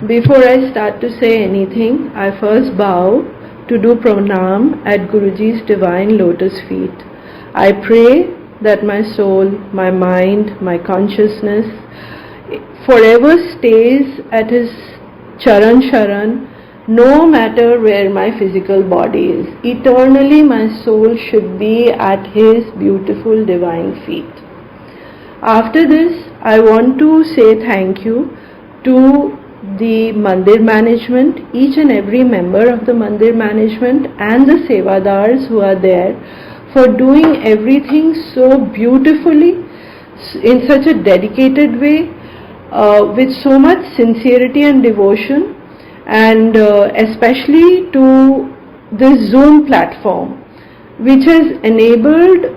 Before I start to say anything, I first bow to do pranam at Guruji's divine lotus feet. I pray that my soul, my mind, my consciousness forever stays at his charan, no matter where my physical body is. Eternally my soul should be at his beautiful divine feet. After this, I want to say thank you to the Mandir management, each and every member of the Mandir management and the Sevadars who are there for doing everything so beautifully, in such a dedicated way, with so much sincerity and devotion, and especially to this Zoom platform, which has enabled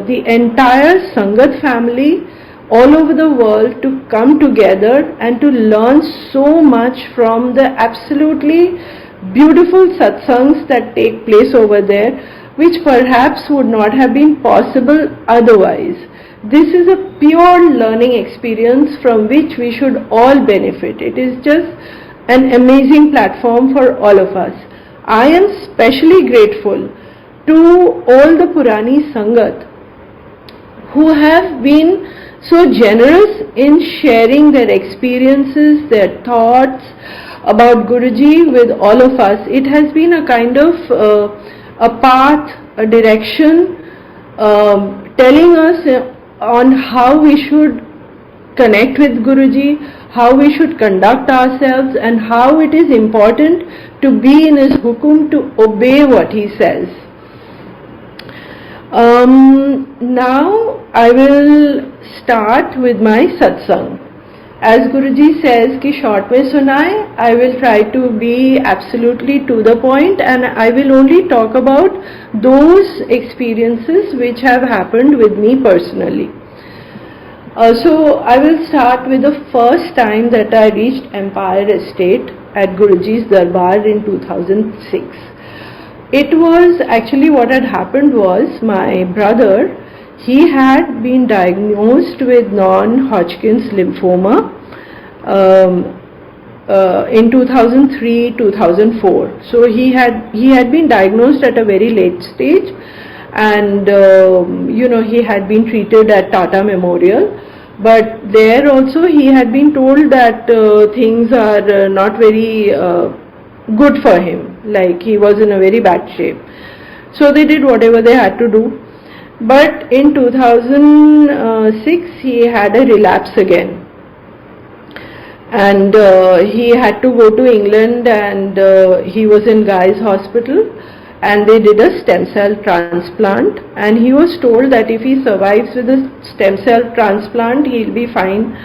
the entire Sangat family all over the world to come together and to learn so much from the absolutely beautiful satsangs that take place over there, which perhaps would not have been possible otherwise. This is a pure learning experience from which we should all benefit. It is just an amazing platform for all of us. I am specially grateful to all the Purani Sangat who have been so generous in sharing their experiences, their thoughts about Guruji with all of us. It has been a kind of a path, a direction, telling us on how we should connect with Guruji, how we should conduct ourselves, and how it is important to be in his hukum, to obey what he says. Now I will start with my satsang. As Guruji says ki short mein sunaye, I will try to be absolutely to the point, and I will only talk about those experiences which have happened with me personally. So I will start with the first time that I reached Empire Estate at Guruji's Darbar in 2006. It was actually, what had happened was, my brother, he had been diagnosed with non-Hodgkin's lymphoma in 2003-2004. So he had been diagnosed at a very late stage, and he had been treated at Tata Memorial. But there also he had been told that things are not very good for him, like he was in a very bad shape. So they did whatever they had to do. But in 2006 he had a relapse again, and he had to go to England, and he was in Guy's Hospital, and they did a stem cell transplant, and he was told that if he survives with a stem cell transplant, he'll be fine.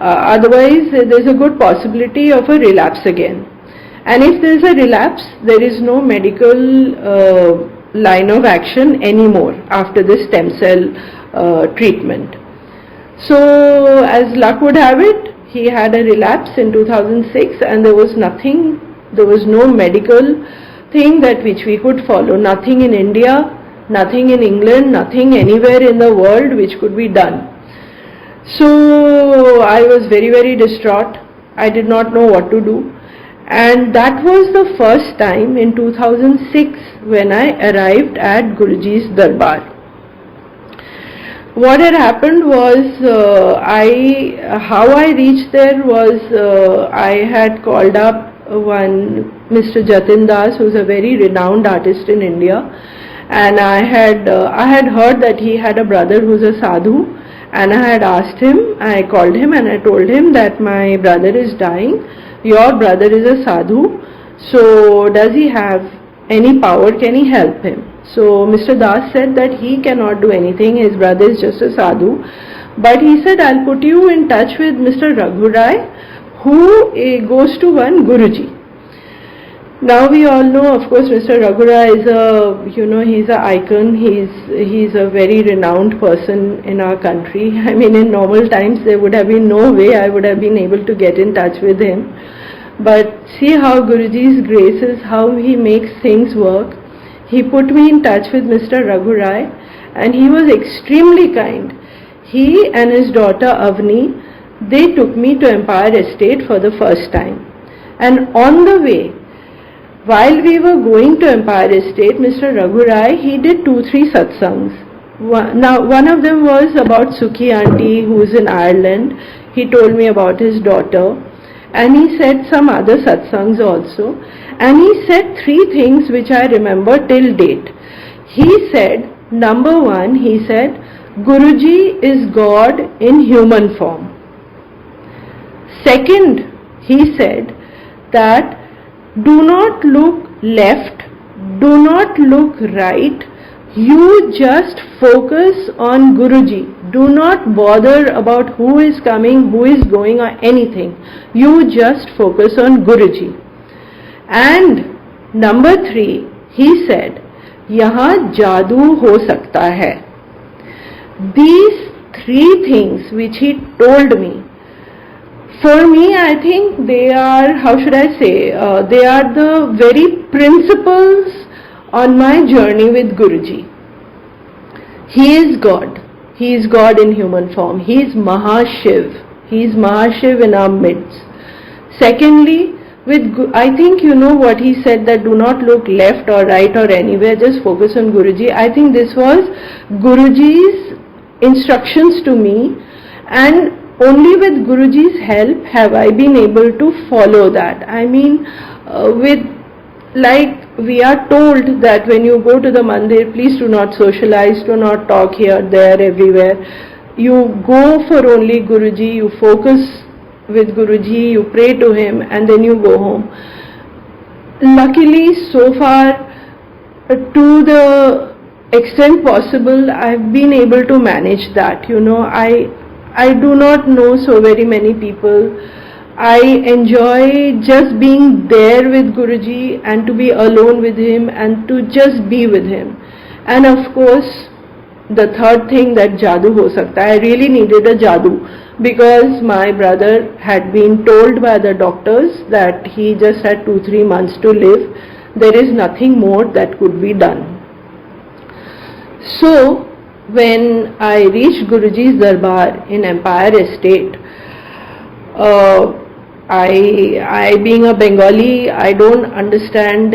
Otherwise there's a good possibility of a relapse again. And if there is a relapse, there is no medical line of action anymore after the stem cell treatment. So as luck would have it, he had a relapse in 2006, and there was nothing, there was no medical thing that which we could follow, nothing in India, nothing in England, nothing anywhere in the world which could be done. So I was very, very distraught. I did not know what to do. And that was the first time in 2006 when I arrived at Guruji's Darbar. What had happened was, how I reached there was, I had called up one Mr. Jatin Das, who is a very renowned artist in India, and I had heard that he had a brother who is a sadhu, and I had asked him, I called him and I told him that my brother is dying. Your brother is a sadhu, so does he have any power? Can he help him? So Mr. Das said that he cannot do anything, his brother is just a sadhu. But he said, I'll put you in touch with Mr. Raghurai, who goes to one Guruji. Now we all know, of course, Mr. Raghurai is he's an icon, he's a very renowned person in our country. I mean, in normal times there would have been no way I would have been able to get in touch with him. But see how Guruji's grace is, how he makes things work. He put me in touch with Mr. Raghurai, and he was extremely kind. He and his daughter Avni, they took me to Empire Estate for the first time. And on the way, while we were going to Empire Estate, Mr. Raghu Rai, he did 2-3 satsangs. One of them was about Sukhi Aunty, who is in Ireland. He told me about his daughter. And he said some other satsangs also. And he said 3 things which I remember till date. He said, number 1, he said, Guruji is God in human form. Second, he said that do not look left, do not look right, you just focus on Guruji. Do not bother about who is coming, who is going or anything. You just focus on Guruji. And number 3, he said, यहाँ जादू हो सकता है. These 3 things which he told me, for me, I think they are, how should I say, they are the very principles on my journey with Guruji. He is God. He is God in human form. He is MAHASHIV. He is MAHASHIV in our midst. Secondly, I think you know what he said, that do not look left or right or anywhere, just focus on Guruji. I think this was Guruji's instructions to me, and only with Guruji's help have I been able to follow that. I mean, like we are told that when you go to the mandir, please do not socialize, do not talk here, there, everywhere. You go for only Guruji, you focus with Guruji, you pray to him, and then you go home. Luckily, so far, to the extent possible, I've been able to manage that. You know, I do not know so very many people. I enjoy just being there with Guruji and to be alone with him and to just be with him. And of course, the third thing, that jadoo ho sakta hai. I really needed a jadoo because my brother had been told by the doctors that he just had 2-3 months to live. There is nothing more that could be done. So, when I reached Guruji's Darbar in Empire Estate, I being a Bengali, I don't understand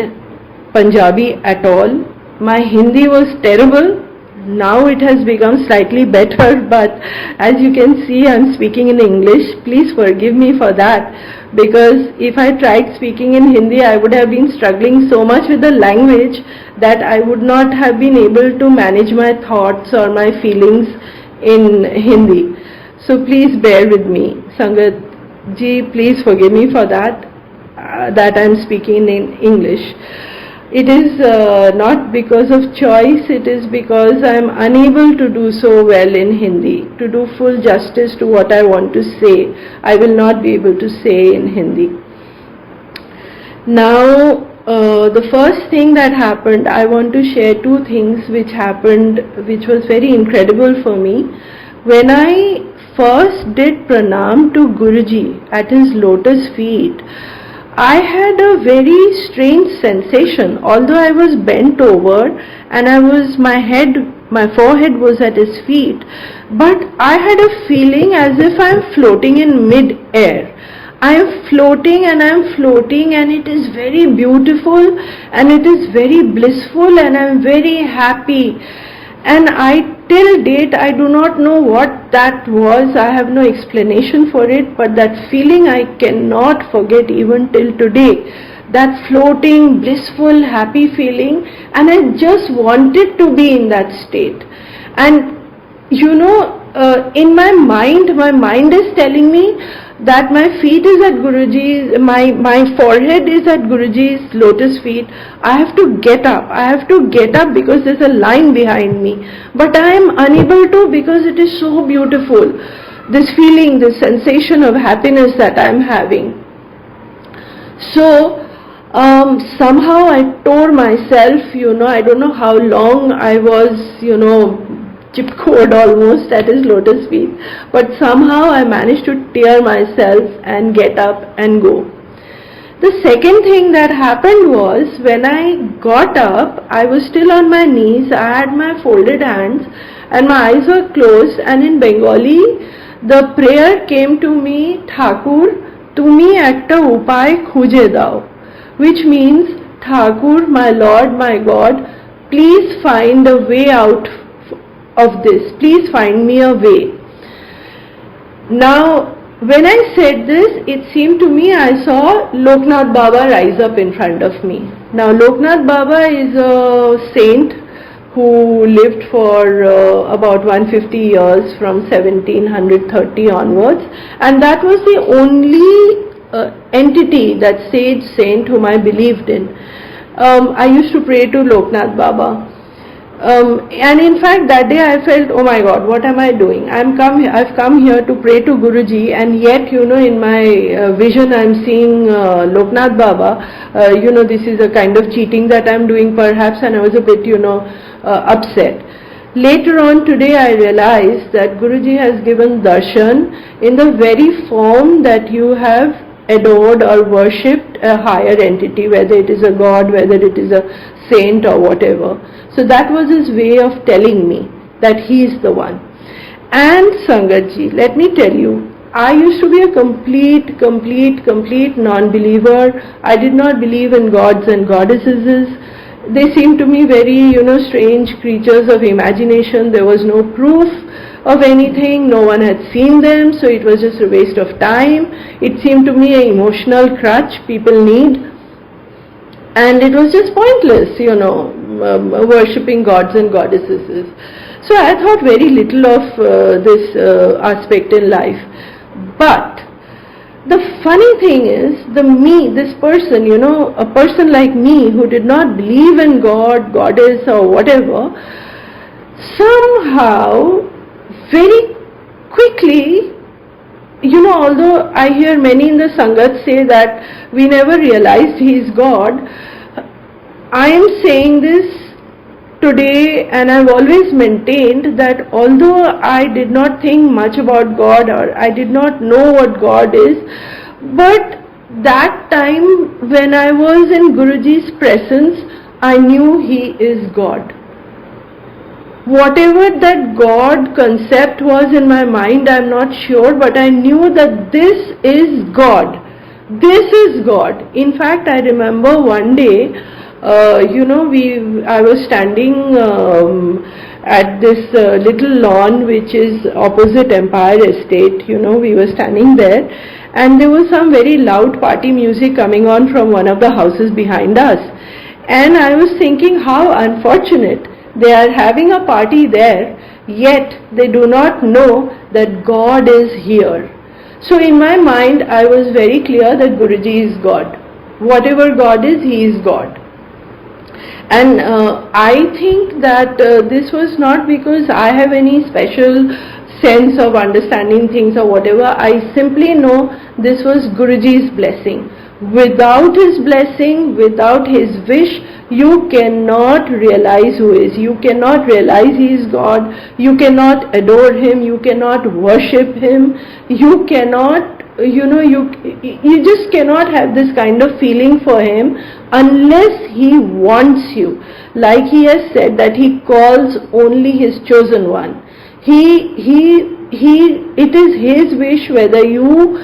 Punjabi at all. My Hindi was terrible. Now it has become slightly better, but as you can see, I'm speaking in English. Please forgive me for that, because if I tried speaking in Hindi, I would have been struggling so much with the language that I would not have been able to manage my thoughts or my feelings in Hindi. So please bear with me. Sangat ji, please forgive me for that, that I'm speaking in English. It is not because of choice, it is because I am unable to do so well in Hindi. To do full justice to what I want to say, I will not be able to say in Hindi. Now, the first thing that happened, I want to share 2 things which happened, which was very incredible for me. When I first did pranam to Guruji at his lotus feet, I had a very strange sensation. Although I was bent over and my forehead was at his feet, but I had a feeling as if I am floating in mid-air. I am floating and it is very beautiful and it is very blissful and I am very happy. And till date, I do not know what that was. I have no explanation for it, but that feeling I cannot forget even till today. That floating, blissful, happy feeling, and I just wanted to be in that state. And you know, in my mind is telling me that my feet is at Guruji's, my forehead is at Guruji's lotus feet. I have to get up because there's a line behind me. But I am unable to, because it is so beautiful. This feeling, this sensation of happiness that I am having. So, somehow I tore myself, you know, I don't know how long I was, you know, chipcoed almost at his lotus feet, but somehow I managed to tear myself and get up and go. The second thing that happened was, when I got up, I was still on my knees, I had my folded hands and my eyes were closed, and in Bengali the prayer came to me, Thakur, তুমি একটা উপায় খুঁজে দাও, which means, Thakur, my Lord, my God, please find a way out of this, please find me a way. Now, when I said this, it seemed to me I saw Loknath Baba rise up in front of me. Now, Loknath Baba is a saint who lived for about 150 years from 1730 onwards, and that was the only entity, that sage saint whom I believed in. I used to pray to Loknath Baba. And in fact that day I felt, oh my God, what am I doing? I've come here to pray to Guruji, and yet in my vision I'm seeing Loknath Baba. This is a kind of cheating that I'm doing perhaps, and I was a bit upset. Later on today I realized that Guruji has given darshan in the very form that you have adored or worshipped a higher entity, whether it is a god, whether it is a saint or whatever. So that was his way of telling me that he is the one. And Sangatji, let me tell you, I used to be a complete non-believer. I did not believe in gods and goddesses. They seemed to me very, strange creatures of imagination. There was no proof of anything. No one had seen them, so it was just a waste of time. It seemed to me an emotional crutch people need. And it was just pointless, worshipping gods and goddesses. So I thought very little of this aspect in life. But the funny thing is, this person, a person like me who did not believe in God, goddess or whatever, somehow very quickly, although I hear many in the Sangat say that we never realized he is God, I am saying this today, and I've always maintained that although I did not think much about God, or I did not know what God is, but that time when I was in Guruji's presence, I knew he is God. Whatever that God concept was in my mind, I'm not sure, but I knew that this is God. This is God. In fact, I remember one day, I was standing at this little lawn which is opposite Empire Estate. We were standing there, and there was some very loud party music coming on from one of the houses behind us. And I was thinking, how unfortunate. They are having a party there, yet they do not know that God is here. So in my mind, I was very clear that Guruji is God. Whatever God is, he is God. And I think that this was not because I have any special sense of understanding things or whatever. I simply know this was Guruji's blessing. Without his blessing, without his wish, you cannot realize who is. You cannot realize he is God. You cannot adore him. You cannot worship him. You cannot, you just cannot have this kind of feeling for him unless he wants you. Like he has said that he calls only his chosen one. It is his wish whether you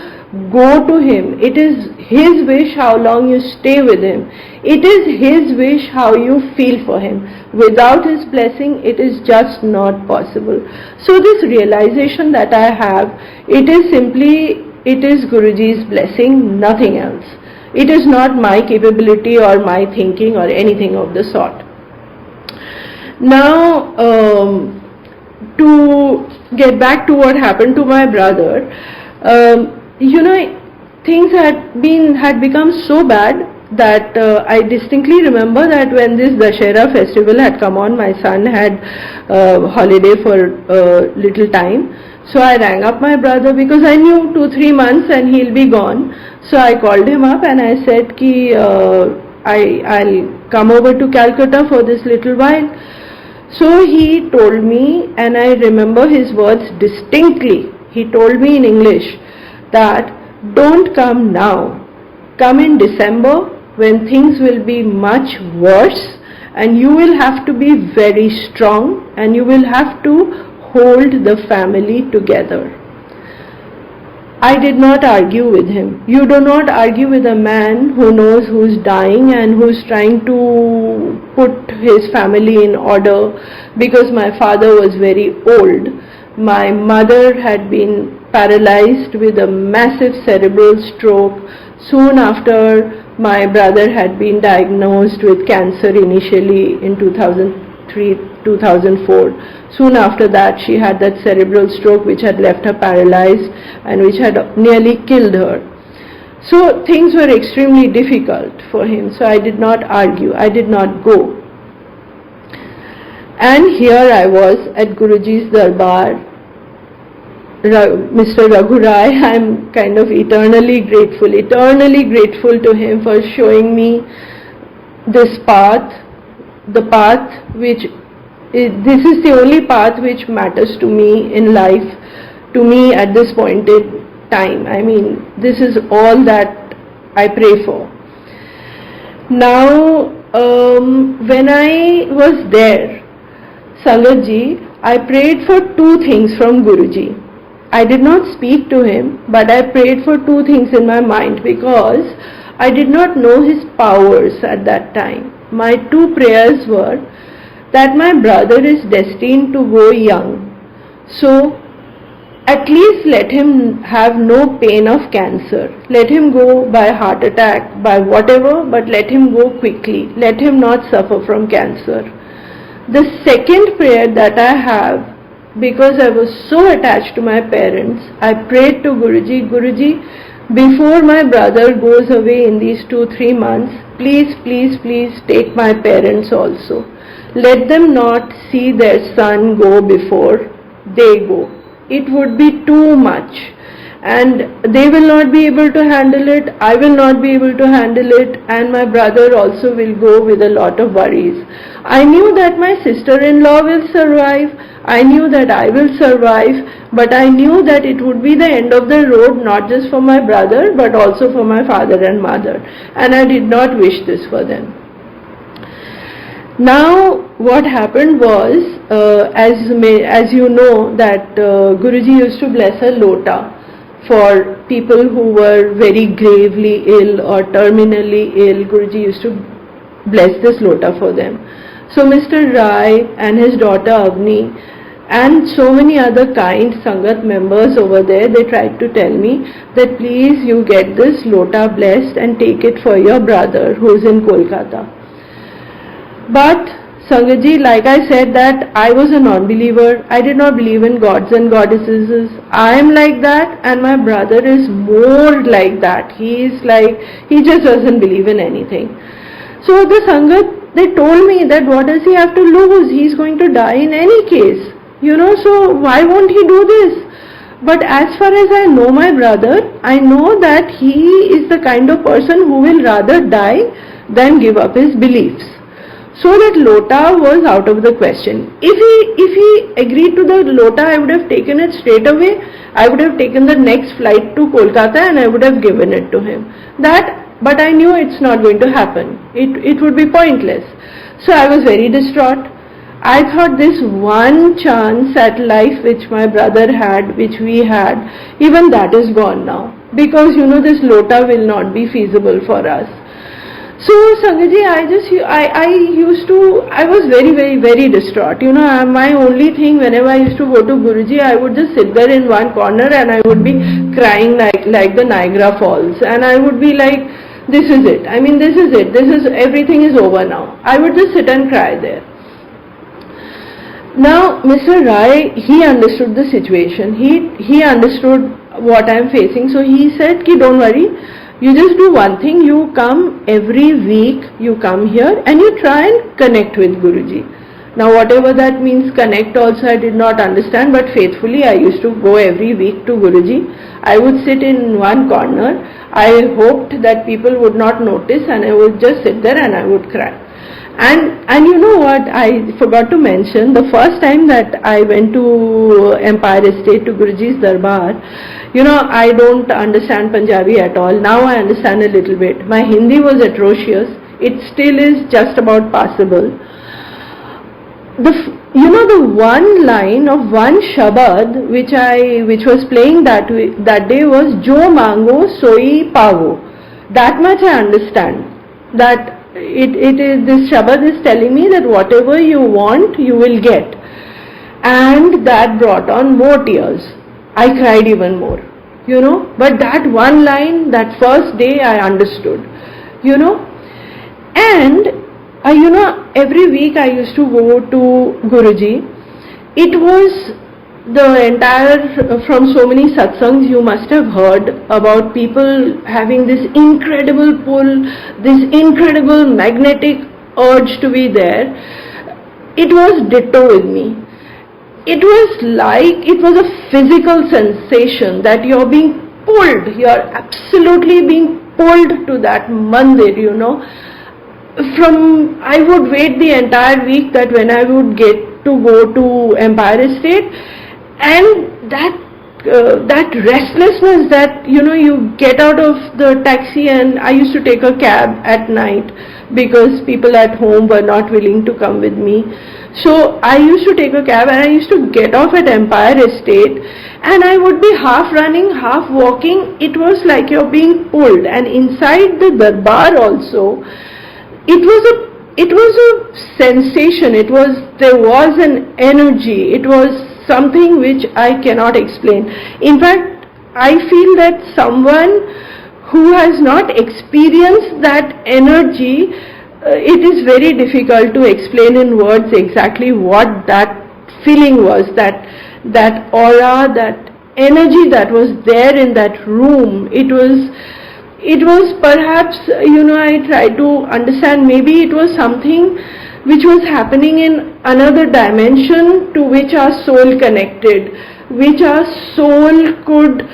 go to him. It is his wish how long you stay with him. It is his wish how you feel for him. Without his blessing, it is just not possible. So this realization that I have, it is Guruji's blessing, nothing else. It is not my capability or my thinking or anything of the sort. Now, to get back to what happened to my brother, things had become so bad that I distinctly remember that when this Dashera festival had come on, my son had holiday for a little time. So I rang up my brother because I knew 2-3 months and he'll be gone. So I called him up and I said I'll come over to Calcutta for this little while. So he told me, and I remember his words distinctly. He told me in English that don't come now. Come in December when things will be much worse, and you will have to be very strong and you will have to hold the family together. I did not argue with him. You do not argue with a man who knows who's dying and who's trying to put his family in order, because my father was very old. My mother had been paralyzed with a massive cerebral stroke soon after my brother had been diagnosed with cancer initially in 2003-2004. Soon after that, she had that cerebral stroke which had left her paralyzed and which had nearly killed her. So things were extremely difficult for him. So I did not argue. I did not go. And here I was at Guruji's Darbar. Mr. Raghu Rai, I am kind of eternally grateful to him for showing me this path, the path which, this is the only path which matters to me in life, to me at this point in time. I mean, this is all that I pray for. Now, when I was there, Sangat, I prayed for two things from Guruji. I did not speak to him, but I prayed for two things in my mind because I did not know his powers at that time. My two prayers were that my brother is destined to go young. So at least let him have no pain of cancer. Let him go by heart attack, by whatever, but let him go quickly. Let him not suffer from cancer. The second prayer that I have, because I was so attached to my parents, I prayed to Guruji, Guruji, before my brother goes away in these 2-3 months, please, please, please take my parents also. Let them not see their son go before they go. It would be too much. And they will not be able to handle it, I will not be able to handle it, and my brother also will go with a lot of worries. I knew that my sister-in-law will survive, I knew that I will survive, but I knew that it would be the end of the road, not just for my brother, but also for my father and mother. And I did not wish this for them. Now, what happened was, as you know, that Guruji used to bless a lota for people who were very gravely ill or terminally ill. Guruji used to bless this lota for them. So Mr. Rai and his daughter Avni and so many other kind Sangat members over there, they tried to tell me that please you get this lota blessed and take it for your brother who is in Kolkata. But Sangatji, like I said that I was a non-believer, I did not believe in gods and goddesses. I am like that and my brother is more like that. He just doesn't believe in anything. So the Sangat, they told me that what does he have to lose? He's going to die in any case. So why won't he do this? But as far as I know my brother, I know that he is the kind of person who will rather die than give up his beliefs. So that lota was out of the question. If he agreed to the lota, I would have taken it straight away. I would have taken the next flight to Kolkata and I would have given it to him. But I knew it's not going to happen. It would be pointless. So I was very distraught. I thought this one chance at life which my brother had, which we had, even that is gone now. Because this lota will not be feasible for us. So Sangatji, I was very, very, very distraught. My only thing, whenever I used to go to Guruji, I would just sit there in one corner and I would be crying like the Niagara Falls. And I would be like, this is it. I mean, this is it. Everything is over now. I would just sit and cry there. Now, Mr. Rai, he understood the situation. He understood what I am facing. So he said, ki don't worry. You just do one thing, you come every week, you come here and you try and connect with Guruji. Now whatever that means, connect also I did not understand, but faithfully I used to go every week to Guruji. I would sit in one corner. I hoped that people would not notice and I would just sit there and I would cry. And you know what, I forgot to mention, the first time that I went to Empire Estate to Guruji's Darbar, I don't understand Punjabi at all. Now I understand a little bit. My Hindi was atrocious. It still is just about passable. the one line of one Shabad which was playing that day was Jo Mango Soi Pavo. That much I understand. That it is, this Shabad is telling me that whatever you want, you will get. And that brought on more tears. I cried even more, but that one line, that first day I understood, and every week I used to go to Guruji. It was the entire, from so many satsangs you must have heard about people having this incredible pull, this incredible magnetic urge to be there. It was ditto with me. It was a physical sensation that you're being pulled, you're absolutely being pulled to that mandir, I would wait the entire week that when I would get to go to Empire Estate, and that restlessness that, you get out of the taxi, and I used to take a cab at night because people at home were not willing to come with me. So I used to take a cab and I used to get off at Empire Estate, and I would be half running, half walking. It was like you're being pulled. And inside the Darbar also, it was a sensation. There was an energy. It was something which I cannot explain. In fact, I feel that someone who has not experienced that energy, it is very difficult to explain in words exactly what that feeling was, that aura, that energy that was there in that room. It was perhaps, I try to understand, maybe it was something which was happening in another dimension to which our soul connected, which our soul could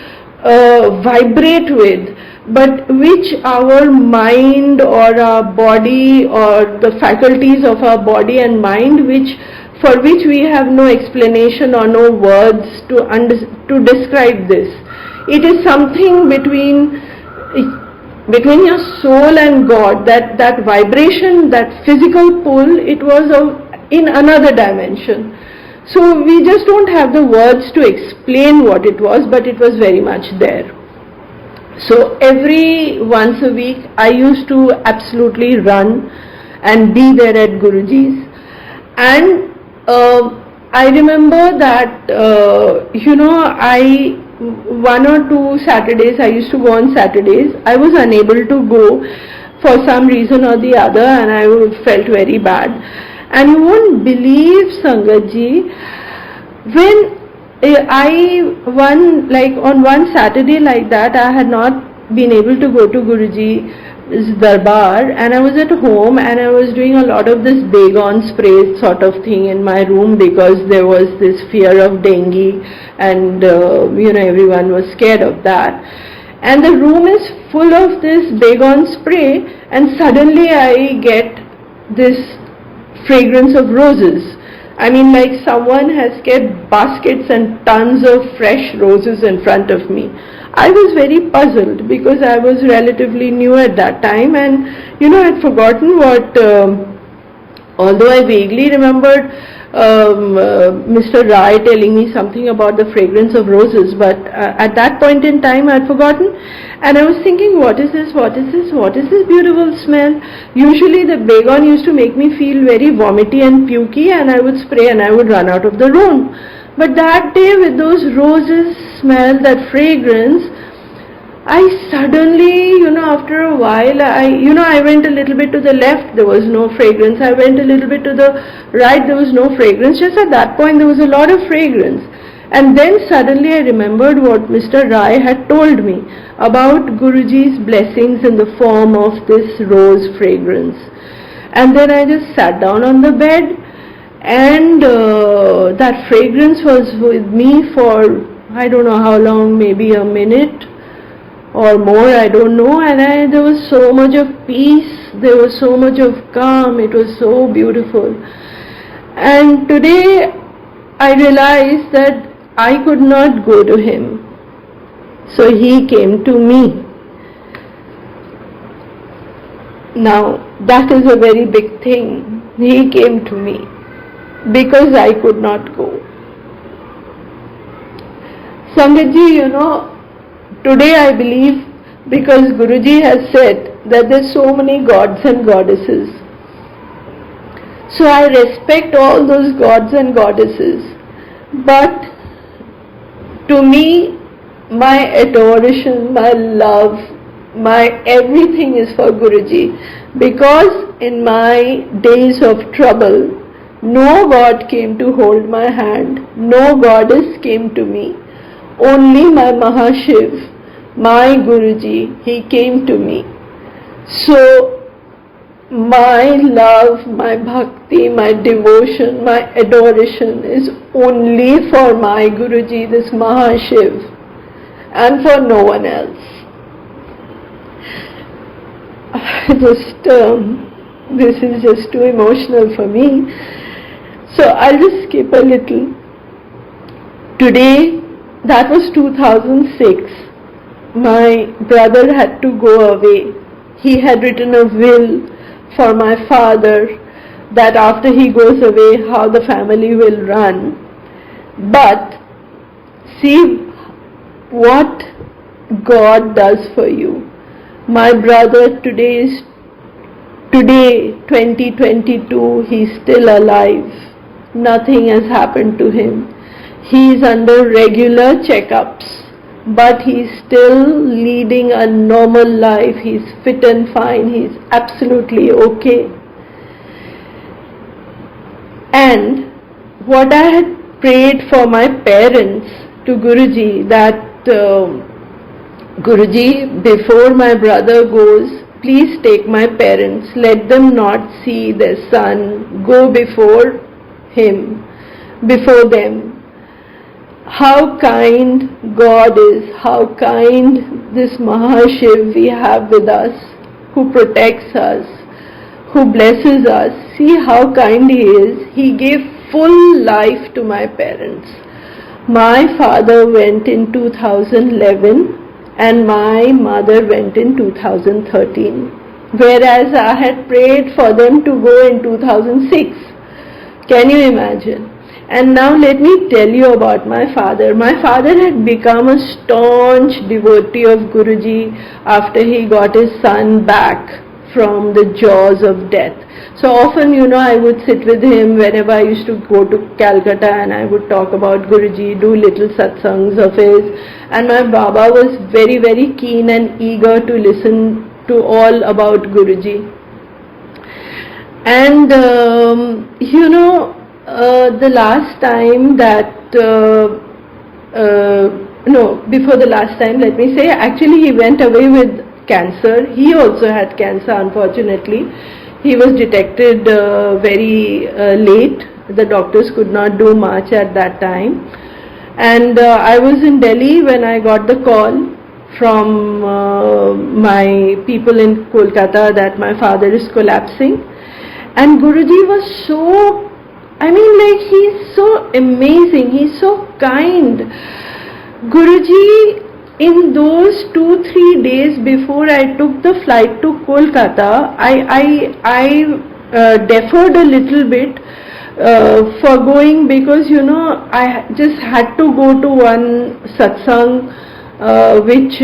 vibrate with, but which our mind or our body or the faculties of our body and mind, for which we have no explanation or no words to describe this. It is something between your soul and God, that vibration, that physical pull. It was in another dimension. So we just don't have the words to explain what it was, but it was very much there. So every once a week I used to absolutely run and be there at Guruji's. And I remember that, one or two Saturdays, I used to go on Saturdays, I was unable to go for some reason or the other, and I felt very bad. And you won't believe, Sangatji, when on one Saturday like that, I had not been able to go to Guruji's Darbar, and I was at home and I was doing a lot of this Baygon spray sort of thing in my room because there was this fear of dengue, and everyone was scared of that. And the room is full of this Baygon spray, and suddenly I get this fragrance of roses. I mean, like someone has kept baskets and tons of fresh roses in front of me. I was very puzzled because I was relatively new at that time, and I had forgotten what, although I vaguely remembered Mr. Rai telling me something about the fragrance of roses, but at that point in time I had forgotten, and I was thinking, what is this beautiful smell? Usually the Baygon used to make me feel very vomity and pukey, and I would spray and I would run out of the room. But that day, with those roses smell, that fragrance, I suddenly, after a while, I went a little bit to the left, there was no fragrance. I went a little bit to the right, there was no fragrance. Just at that point, there was a lot of fragrance. And then suddenly I remembered what Mr. Rai had told me about Guruji's blessings in the form of this rose fragrance. And then I just sat down on the bed, and that fragrance was with me for, I don't know how long, maybe a minute or more, I don't know, and there was so much of peace, there was so much of calm, it was so beautiful. And today I realized that I could not go to him, so he came to me. Now that is a very big thing. He came to me. because I could not go. Sangat ji, today I believe, because Guruji has said that there are so many gods and goddesses. So I respect all those gods and goddesses. But to me, my adoration, my love, my everything is for Guruji. Because in my days of trouble, no god came to hold my hand, no goddess came to me. Only my MAHASHIV, my Guruji, he came to me. So my love, my bhakti, my devotion, my adoration is only for my Guruji, this MAHASHIV, and for no one else. This is just too emotional for me. So I'll just skip a little. Today, that was 2006. My brother had to go away. He had written a will for my father that after he goes away, how the family will run. But see what God does for you. My brother today, 2022, he's still alive. Nothing has happened to him. He is under regular checkups, but he's still leading a normal life. He's fit and fine. He's absolutely okay. And what I had prayed for my parents to Guruji, that Guruji, before my brother goes, please take my parents. Let them not see their son go before him, before them. How kind God is, how kind this MAHASHIV we have with us, who protects us, who blesses us. See how kind He is. He gave full life to my parents. My father went in 2011 and my mother went in 2013. Whereas I had prayed for them to go in 2006. Can you imagine? And now let me tell you about my father. My father had become a staunch devotee of Guruji after he got his son back from the jaws of death. So often, I would sit with him whenever I used to go to Calcutta, and I would talk about Guruji, do little satsangs of his. And my Baba was very, very keen and eager to listen to all about Guruji. And, the last time that, before the last time, let me say, actually he went away with cancer. He also had cancer, unfortunately. He was detected very late. The doctors could not do much at that time. And I was in Delhi when I got the call from my people in Kolkata that my father is collapsing. And Guruji was so, he's so amazing, he's so kind. Guruji, in those 2-3 days before I took the flight to Kolkata, I deferred a little bit for going because, I just had to go to one satsang which,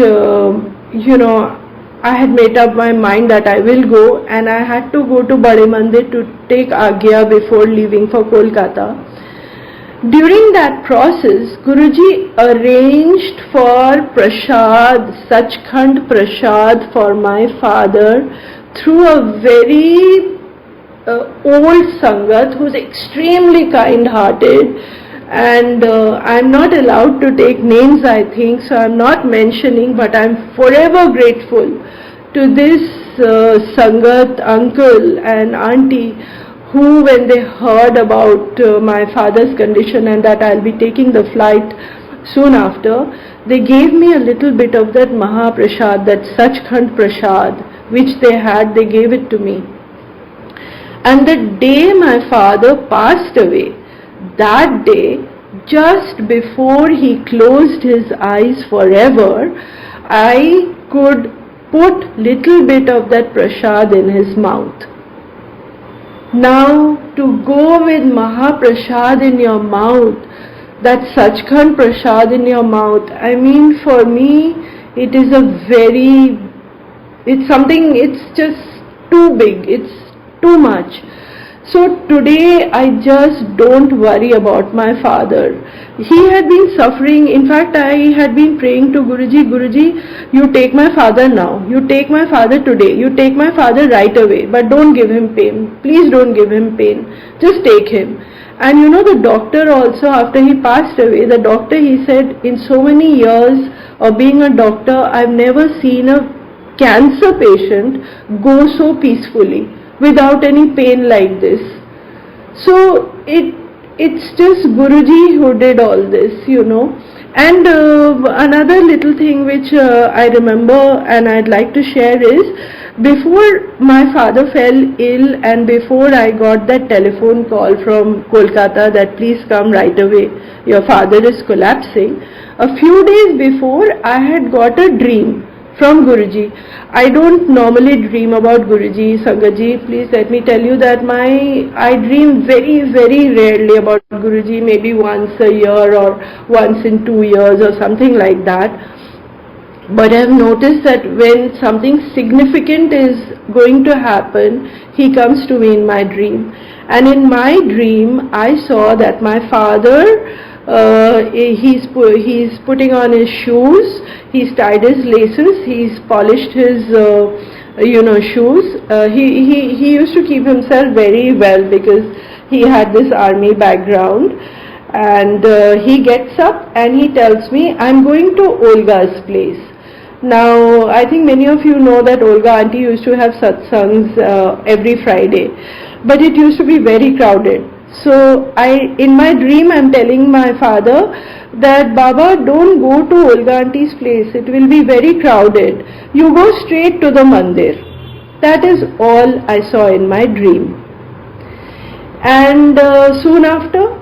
I had made up my mind that I will go, and I had to go to Bade Mandir to take Agya before leaving for Kolkata. During that process, Guruji arranged for Prasad, Sachkhand Prasad for my father through a very old Sangat who is extremely kind-hearted, and I'm not allowed to take names, I think, so I'm not mentioning, but I'm forever grateful to this Sangat uncle and auntie who, when they heard about my father's condition and that I'll be taking the flight soon after, they gave me a little bit of that Mahaprasad, that Sachkhand Prasad, which they had, they gave it to me. And the day my father passed away, that day, just before he closed his eyes forever, I could put little bit of that prasad in his mouth. Now to go with Mahaprasad in your mouth, that Sachkhand Prasad in your mouth, I mean, for me it is it's something, it's just too big, it's too much. So today I just don't worry about my father. He had been suffering. In fact, I had been praying to Guruji, Guruji, you take my father now. You take my father today. You take my father right away. But don't give him pain. Please don't give him pain. Just take him. And you know, the doctor also, after he passed away, the doctor, he said, in so many years of being a doctor, I've never seen a cancer patient go so peacefully, without any pain like this. So it's just Guruji who did all this, you know. And another little thing which I remember and I'd like to share is, before my father fell ill and before I got that telephone call from Kolkata that please come right away, your father is collapsing, a few days before I had got a dream from Guruji. I don't normally dream about Guruji, Sangatji. Please let me tell you that I dream very, very rarely about Guruji, maybe once a year or once in 2 years or something like that. But I have noticed that when something significant is going to happen, he comes to me in my dream. And in my dream, I saw that my father, he's putting on his shoes, he's tied his laces, he's polished his shoes. He used to keep himself very well because he had this army background. And he gets up and he tells me, I'm going to Olga's place. Now I think many of you know that Olga Aunty used to have satsangs every Friday, but it used to be very crowded. So in my dream, I'm telling my father that, Baba, don't go to Olga Auntie's place. It will be very crowded. You go straight to the mandir. That is all I saw in my dream. And soon after,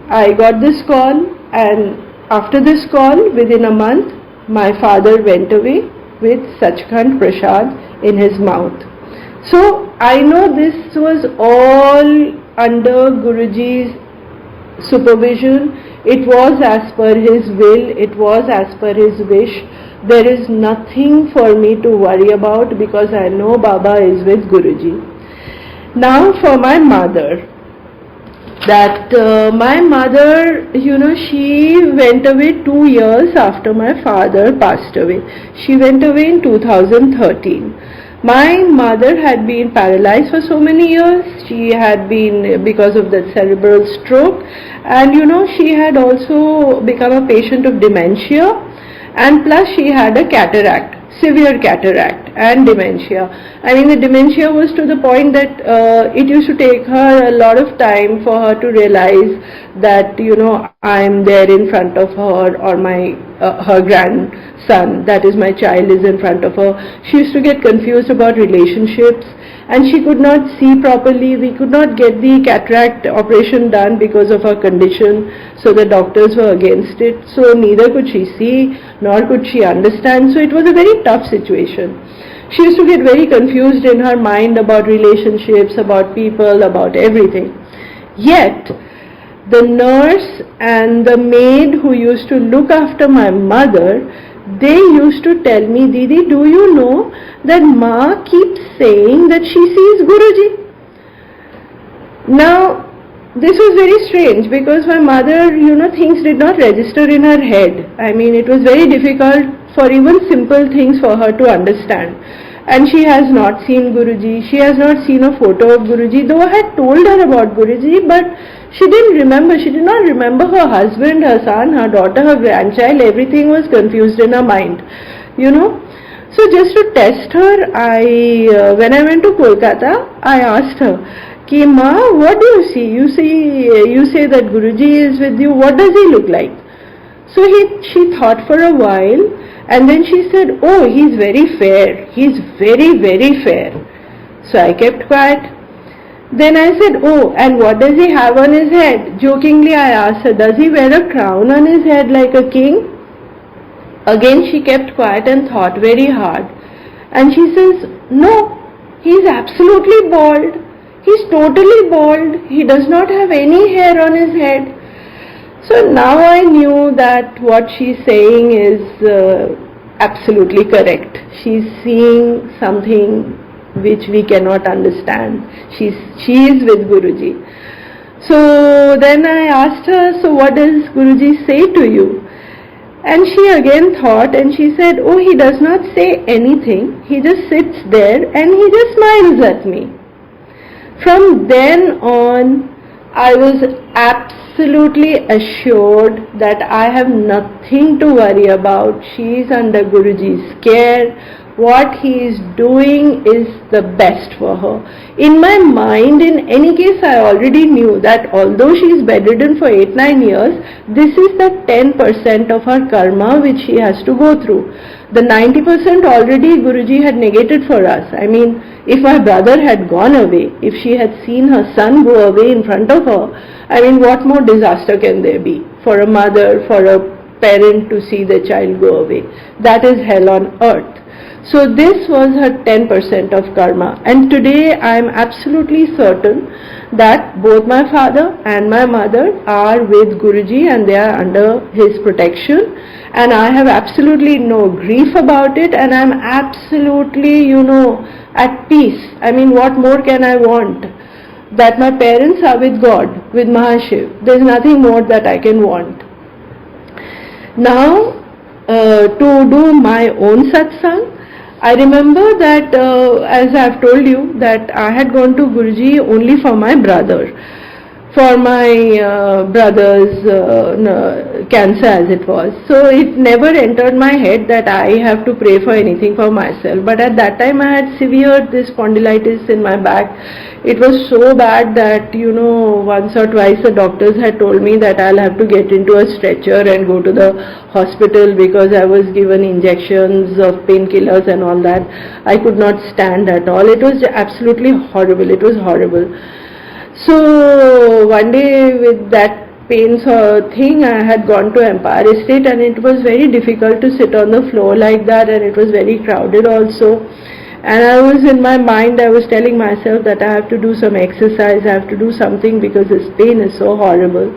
I got this call, and after this call, within a month, my father went away with Sachkhand Prasad in his mouth. So I know this was all under Guruji's supervision. It was as per his will, it was as per his wish. There is nothing for me to worry about because I know Baba is with Guruji. Now for my mother. My mother, she went away 2 years after my father passed away. She went away in 2013. My mother had been paralyzed for so many years. She had been, because of the cerebral stroke, and she had also become a patient of dementia, and plus she had a cataract, severe cataract and dementia. I mean, the dementia was to the point that it used to take her a lot of time for her to realize that I'm there in front of her, or my her grandson, that is my child, is in front of her. She used to get confused about relationships, and she could not see properly. We could not get the cataract operation done because of her condition, so the doctors were against it. So neither could she see nor could she understand. So it was a very tough situation. She used to get very confused in her mind about relationships, about people, about everything. Yet the nurse and the maid who used to look after my mother, they used to tell me, Didi, do you know that Ma keeps saying that she sees Guruji? Now, this was very strange because my mother, things did not register in her head. I mean, it was very difficult for even simple things for her to understand. And she has not seen Guruji, she has not seen a photo of Guruji, though I had told her about Guruji, but she did not remember her husband, her son, her daughter, her grandchild. Everything was confused in her mind, So just to test her, when I went to Kolkata, I asked her, Ki Ma, what do you see? You say that Guruji is with you, what does he look like? So she thought for a while, and then she said, oh, he's very fair, he's very, very fair. So I kept quiet. Then I said, oh, and what does he have on his head? Jokingly I asked her, does he wear a crown on his head like a king? Again she kept quiet and thought very hard. And she says, no, he's absolutely bald. He's totally bald. He does not have any hair on his head. So now I knew that what she's saying is absolutely correct. She's seeing something which we cannot understand. She is with Guruji. So then I asked her, so what does Guruji say to you? And she again thought and she said, oh, he does not say anything. He just sits there and he just smiles at me. From then on, I was absolutely assured that I have nothing to worry about. She is under Guruji's care. What he is doing is the best for her. In my mind, in any case, I already knew that although she is bedridden for 8-9 years, this is the 10% of her karma which she has to go through. The 90% already Guruji had negated for us. I mean, if my brother had gone away, if she had seen her son go away in front of her, I mean, what more disaster can there be for a mother, for a parent to see the child go away? That is hell on earth. So this was her 10% of karma, and today I am absolutely certain that both my father and my mother are with Guruji and they are under his protection, and I have absolutely no grief about it, and I am absolutely, at peace. I mean, what more can I want? That my parents are with God, with MAHASHIV. There is nothing more that I can want. Now, to do my own satsang, I remember that as I have told you that I had gone to Guruji only for my brother, for my brother's cancer as it was. So it never entered my head that I have to pray for anything for myself. But at that time I had severe this spondylitis in my back. It was so bad that once or twice the doctors had told me that I'll have to get into a stretcher and go to the hospital because I was given injections of painkillers and all that. I could not stand at all. It was absolutely horrible. It was horrible. So one day with that pains thing, I had gone to Empire Estate, and it was very difficult to sit on the floor like that, and it was very crowded also. And I was in my mind, I was telling myself that I have to do some exercise, I have to do something because this pain is so horrible.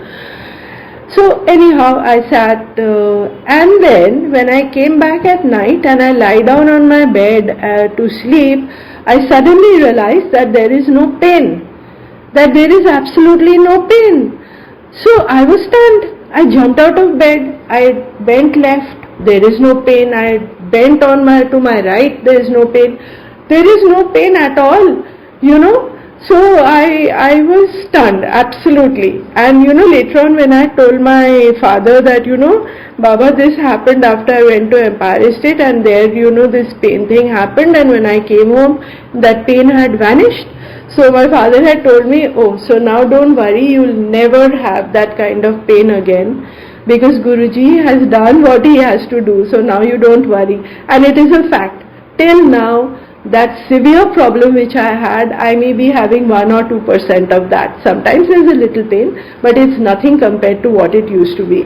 So anyhow, I sat and then when I came back at night and I lie down on my bed to sleep, I suddenly realized that there is no pain, that there is absolutely no pain. So I was stunned. I jumped out of bed, I bent left, there is no pain. I bent to my right, there is no pain. There is no pain at all, So I was stunned, absolutely. And later on when I told my father that, Baba, this happened after I went to Empire Estate, and there, this pain thing happened, and when I came home, that pain had vanished. So my father had told me, oh, so now don't worry, you'll never have that kind of pain again, because Guruji has done what he has to do, so now you don't worry. And it is a fact. Till now, that severe problem which I had, I may be having 1 or 2% of that. Sometimes there is a little pain, but it's nothing compared to what it used to be.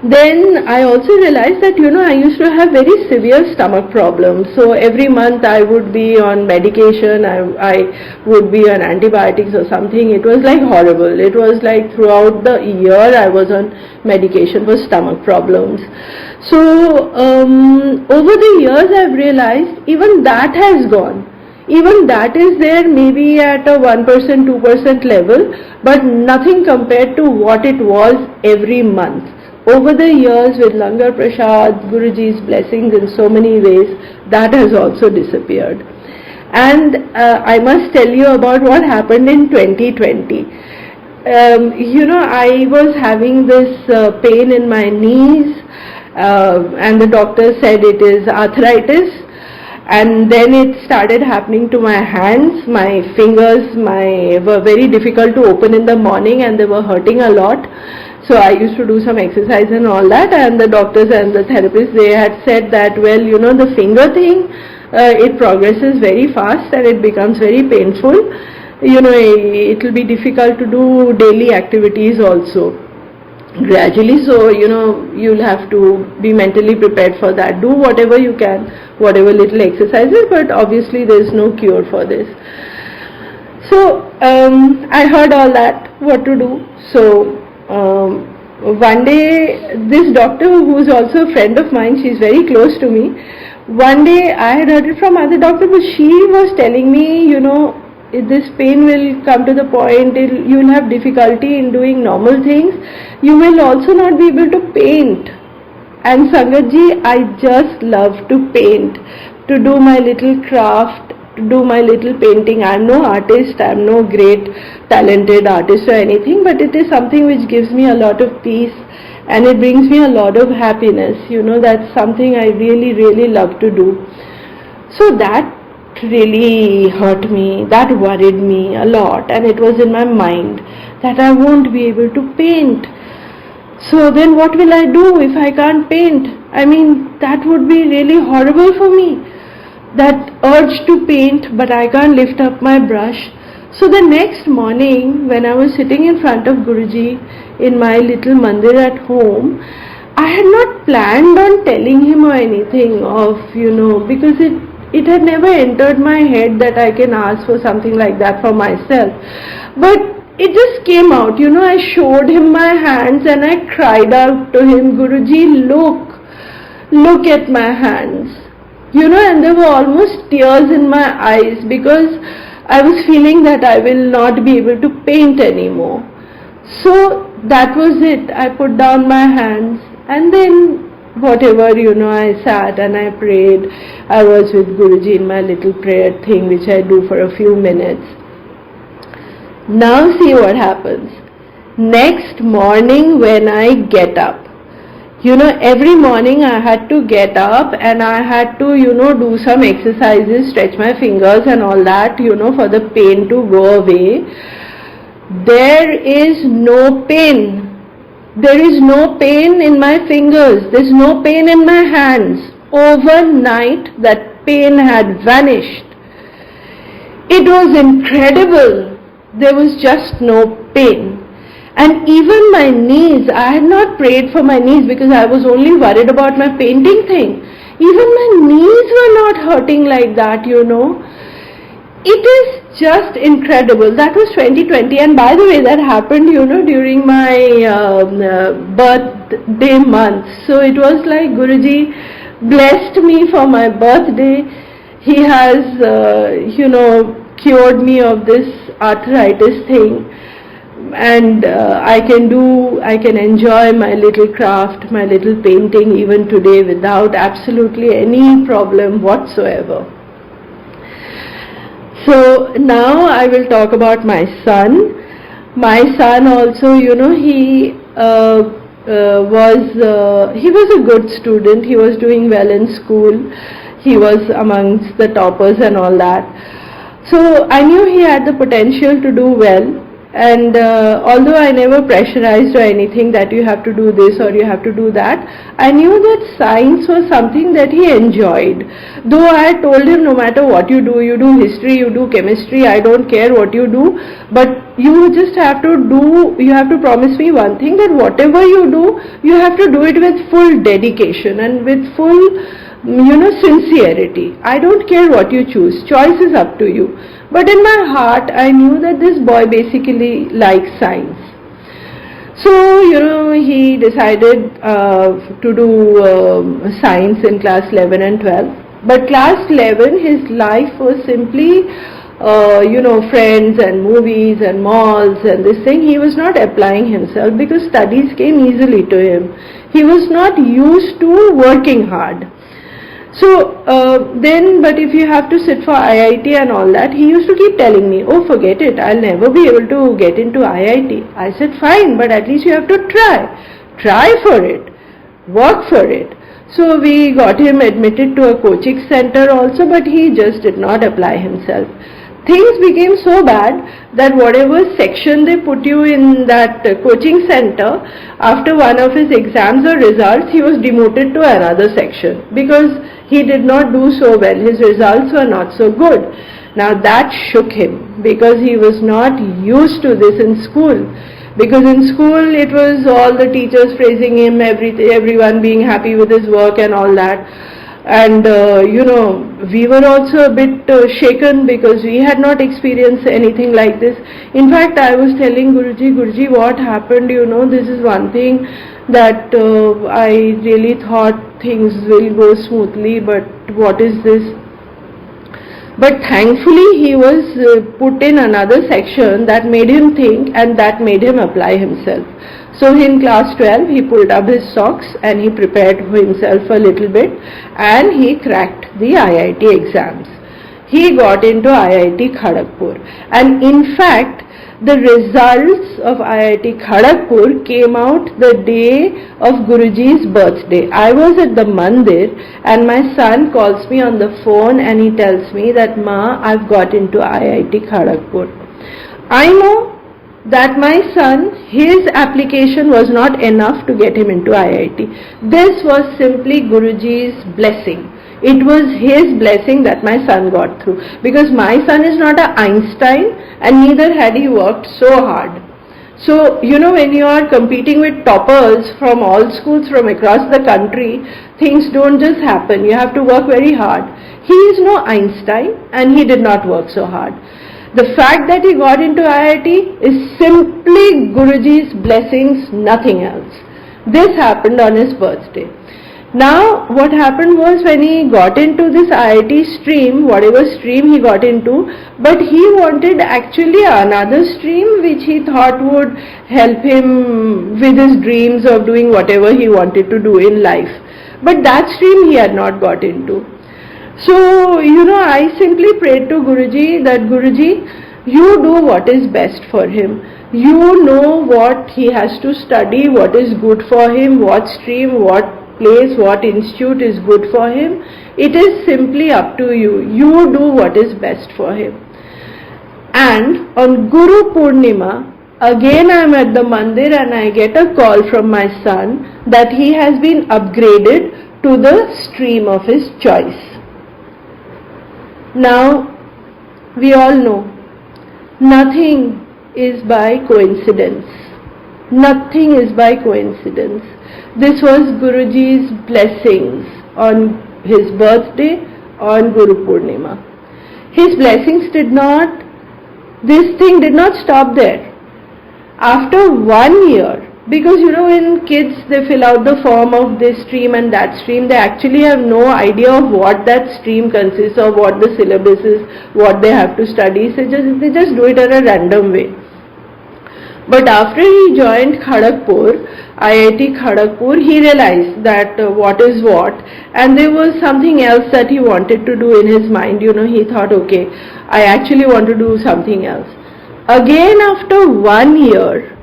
Then I also realized that, I used to have very severe stomach problems. So every month I would be on medication, I would be on antibiotics or something. It was like horrible. It was like throughout the year I was on medication for stomach problems. So over the years I've realized even that has gone. Even that is there maybe at a 1%, 2% level, but nothing compared to what it was every month. Over the years with Langar Prasad, Guruji's blessings in so many ways, that has also disappeared. And I must tell you about what happened in 2020. I was having this pain in my knees, and the doctor said it is arthritis. And then it started happening to my hands. My fingers were very difficult to open in the morning, and they were hurting a lot. So I used to do some exercise and all that, and the doctors and the therapists, they had said that, well, the finger thing, it progresses very fast and it becomes very painful. It will be difficult to do daily activities also gradually. So, you'll have to be mentally prepared for that. Do whatever you can, whatever little exercises, but obviously there is no cure for this. So I heard all that, what to do. So one day, this doctor, who is also a friend of mine, she's very close to me. One day I had heard it from other doctor, but she was telling me, you know, this pain will come to the point, you will have difficulty in doing normal things. You will also not be able to paint. And Sangatji, I just love to paint, to do my little craft, to do my little painting. I'm no artist, I'm no great talented artist or anything, but it is something which gives me a lot of peace and it brings me a lot of happiness. You know, that's something I really, really love to do. So that really hurt me, that worried me a lot, and it was in my mind that I won't be able to paint. So then what will I do if I can't paint? I mean, that would be really horrible for me. That urge to paint, but I can't lift up my brush. So the next morning, when I was sitting in front of Guruji in my little mandir at home, I had not planned on telling him or anything of, you know, because it had never entered my head that I can ask for something like that for myself. But it just came out, you know, I showed him my hands and I cried out to him, Guruji, look at my hands. You know, and there were almost tears in my eyes because I was feeling that I will not be able to paint anymore. So that was it. I put down my hands and then whatever, you know, I sat and I prayed. I was with Guruji in my little prayer thing which I do for a few minutes. Now see what happens. Next morning when I get up, you know, every morning I had to get up and I had to, you know, do some exercises, stretch my fingers and all that, you know, for the pain to go away. There is no pain. There is no pain in my fingers. There is no pain in my hands. Overnight, that pain had vanished. It was incredible. There was just no pain. And even my knees, I had not prayed for my knees because I was only worried about my painting thing. Even my knees were not hurting like that, you know. It is just incredible. That was 2020, and by the way, that happened, you know, during my birthday month. So it was like Guruji blessed me for my birthday. He has, you know, cured me of this arthritis thing. And I can enjoy my little craft, my little painting even today without absolutely any problem whatsoever. So now I will talk about my son. My son also, you know, he was a good student. He was doing well in school. He was amongst the toppers and all that. So I knew he had the potential to do well. And although I never pressurized or anything that you have to do this or you have to do that, I knew that science was something that he enjoyed. Though I told him, no matter what you do history, you do chemistry, I don't care what you do, but you just have to you have to promise me one thing, that whatever you do, you have to do it with full dedication and with full, you know, sincerity. I don't care what you choose, choice is up to you. But in my heart, I knew that this boy basically likes science. So, you know, he decided to do science in class 11 and 12. But class 11, his life was simply, you know, friends and movies and malls and this thing. He was not applying himself because studies came easily to him. He was not used to working hard. So but if you have to sit for IIT and all that, he used to keep telling me, oh, forget it, I'll never be able to get into IIT. I said, fine, but at least you have to try for it, work for it. So we got him admitted to a coaching center also, but he just did not apply himself. Things became so bad that whatever section they put you in that coaching center, after one of his exams or results, he was demoted to another section because he did not do so well. His results were not so good. Now that shook him because he was not used to this in school. Because in school it was all the teachers praising him, everyone being happy with his work and all that. And we were also a bit shaken because we had not experienced anything like this. In fact, I was telling Guruji, what happened? This is one thing that I really thought things will go smoothly, but what is this? But thankfully he was put in another section that made him think and that made him apply himself. So in class 12 he pulled up his socks and he prepared himself a little bit and he cracked the IIT exams. He got into IIT Kharagpur, and in fact the results of IIT Kharagpur came out the day of Guruji's birthday. I was at the mandir and my son calls me on the phone and he tells me that, "Ma, I've got into IIT Kharagpur." I know that my son, his application was not enough to get him into IIT. This was simply Guruji's blessing. It was his blessing that my son got through, because my son is not an Einstein and neither had he worked so hard. So, when you are competing with toppers from all schools from across the country, things don't just happen. You have to work very hard. He is no Einstein and he did not work so hard. The fact that he got into IIT is simply Guruji's blessings, nothing else. This happened on his birthday. Now, what happened was, when he got into this IIT stream, whatever stream he got into, but he wanted actually another stream which he thought would help him with his dreams of doing whatever he wanted to do in life. But that stream he had not got into. So, I simply prayed to Guruji that, "Guruji, you do what is best for him. You know what he has to study, what is good for him, what stream, what place, what institute is good for him. It is simply up to you. You do what is best for him." And on Guru Purnima, again I am at the mandir and I get a call from my son that he has been upgraded to the stream of his choice. Now, we all know, nothing is by coincidence. Nothing is by coincidence. This was Guruji's blessings on his birthday, on Guru Purnima. His blessings this thing did not stop there. After 1 year, because when kids, they fill out the form of this stream and that stream, they actually have no idea of what that stream consists of, what the syllabus is, what they have to study. So they just do it in a random way. But after he joined Kharagpur, IIT Kharagpur, he realized that what is what, and there was something else that he wanted to do in his mind. He thought, okay, I actually want to do something else. Again, after 1 year,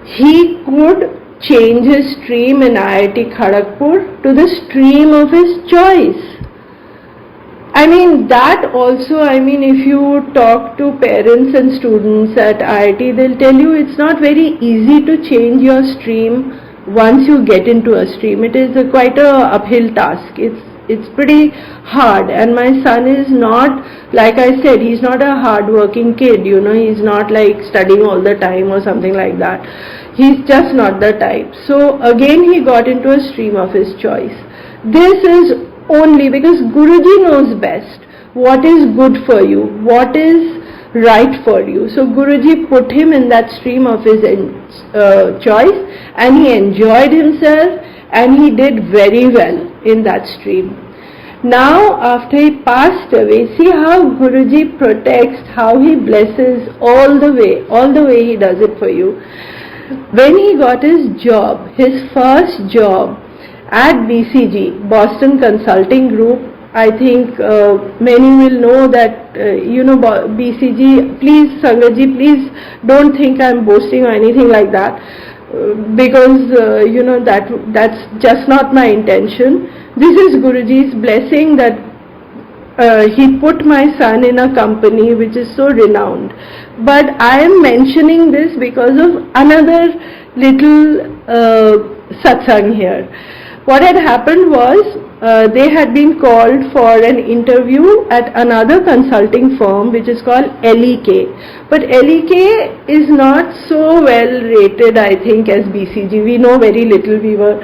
he could change his stream in IIT Kharagpur to the stream of his choice. That also, if you talk to parents and students at IIT, they'll tell you it's not very easy to change your stream once you get into a stream. It is quite a uphill task. It's pretty hard, and my son is not, like I said, he's not a hard-working kid, he's not like studying all the time or something like that. He's just not the type. So again he got into a stream of his choice. This is only because Guruji knows best what is good for you, what is right for you. So Guruji put him in that stream of his choice, and he enjoyed himself and he did very well in that stream. Now, after he passed away, see how Guruji protects, how he blesses all the way he does it for you. When he got his job, his first job at BCG, Boston Consulting Group, I think many will know that, BCG, please Sangatji, please don't think I'm boasting or anything like that, because, that's just not my intention. This is Guruji's blessing that he put my son in a company which is so renowned. But I am mentioning this because of another little satsang here. What had happened was they had been called for an interview at another consulting firm which is called LEK. But LEK is not so well rated, I think, as BCG. We know very little. We were,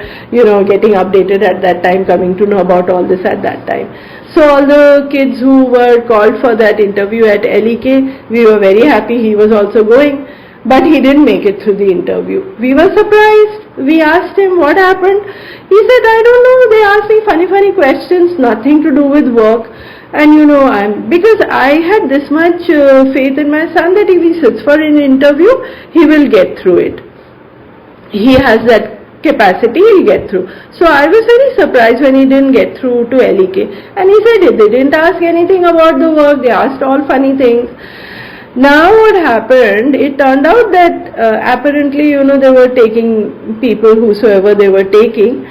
getting updated at that time, coming to know about all this at that time. So all the kids who were called for that interview at LEK, we were very happy. He was also going. But he didn't make it through the interview. We were surprised. We asked him what happened. He said, I don't know, they asked me funny questions, nothing to do with work. And because I had this much faith in my son that if he sits for an interview, he will get through it. He has that capacity, he'll get through. So I was very surprised when he didn't get through to LEK. And he said they didn't ask anything about the work, they asked all funny things. Now what happened, it turned out that apparently, they were taking people whosoever they were taking.